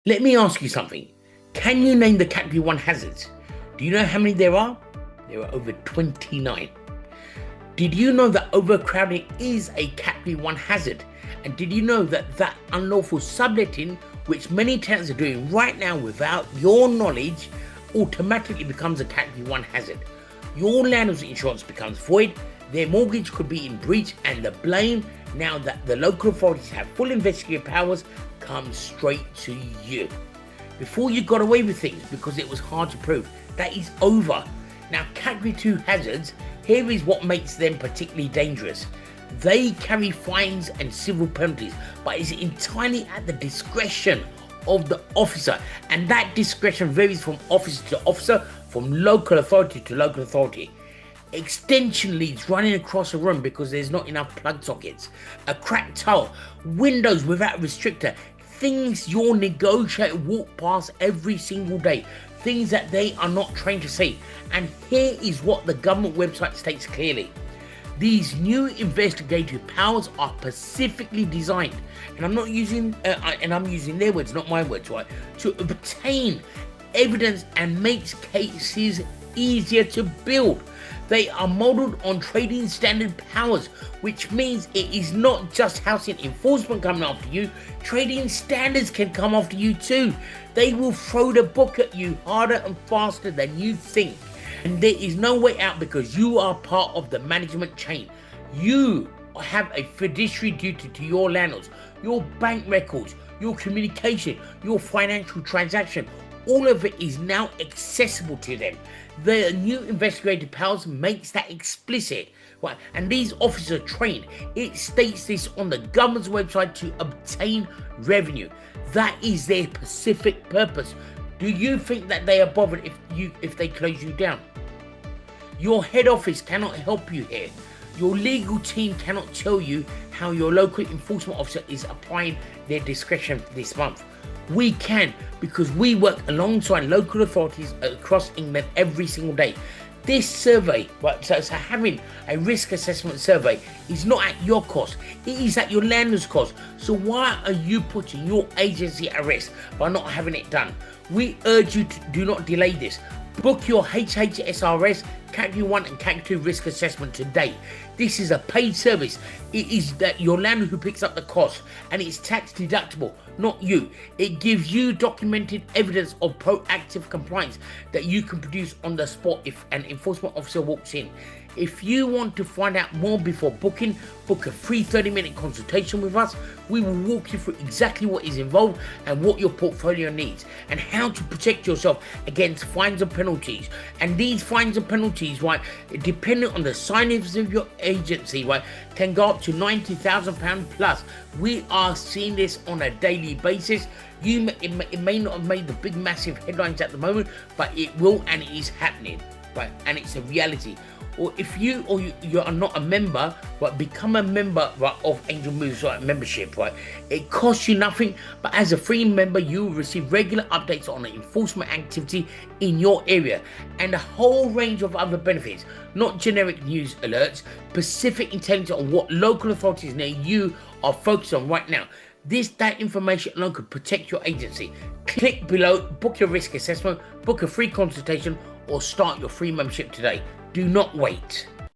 Let me ask you something. Can you name the Category 1 hazards? Do you know how many there are? There are over 29. Did you know that overcrowding is a Category 1 hazard? And did you know that unlawful subletting, which many tenants are doing right now without your knowledge, automatically becomes a Category 1 hazard? Your landlord's insurance becomes void, their mortgage could be in breach, and the blame, now that the local authorities have full investigative powers, comes straight to you. Before you got away with things because it was hard to prove, that is over. Now, Category 2 hazards, here is what makes them particularly dangerous. They carry fines and civil penalties, but it's entirely at the discretion of the officer, and that discretion varies from officer to officer, from local authority to local authority. Extension leads running across a room because there's not enough plug sockets, a cracked tile, windows without a restrictor, things your negotiator walk past every single day, things that they are not trained to see. And here is what the government website states clearly. These new investigative powers are specifically designed, and I'm using their words, not my words, right, to obtain evidence and makes cases easier to build. They are modeled on trading standard powers, which means it is not just housing enforcement coming after you, trading standards can come after you too. They will throw the book at you harder and faster than you think. And there is no way out because you are part of the management chain. You have a fiduciary duty to your landlords, your bank records, your communication, your financial transaction. All of it is now accessible to them. The new investigative powers makes that explicit, right? And these officers are trained. It states this on the government's website to obtain revenue. That is their specific purpose. Do you think that they are bothered if they close you down? Your head office cannot help you here. Your legal team cannot tell you how your local enforcement officer is applying their discretion this month. We can, because we work alongside local authorities across England every single day. This survey, right, so having a risk assessment survey is not at your cost, it is at your landlord's cost. So why are you putting your agency at risk by not having it done? We urge you to do not delay this. Book your HHSRS Category 1 and Category 2 risk assessment today. This is a paid service. It is that your landlord who picks up the cost, and it's tax deductible, not you. It gives you documented evidence of proactive compliance that you can produce on the spot if an enforcement officer walks in. If you want to find out more before booking, book a free 30-minute consultation with us. We will walk you through exactly what is involved and what your portfolio needs, and how to protect yourself against fines and penalties. And these fines and penalties, right, depending on the size of your agency, right, can go up to £90,000 plus. We are seeing this on a daily basis. It may not have made the big massive headlines at the moment, but it will, and it is happening, right, and it's a reality. Or if you are not a member, right, become a member, right, of Angel Moves, right, membership, right. It costs you nothing, but as a free member, you will receive regular updates on the enforcement activity in your area and a whole range of other benefits, not generic news alerts, specific intelligence on what local authorities near you are focused on right now. That information alone could protect your agency. Click below, book your risk assessment, book a free consultation, or start your free membership today. Do not wait.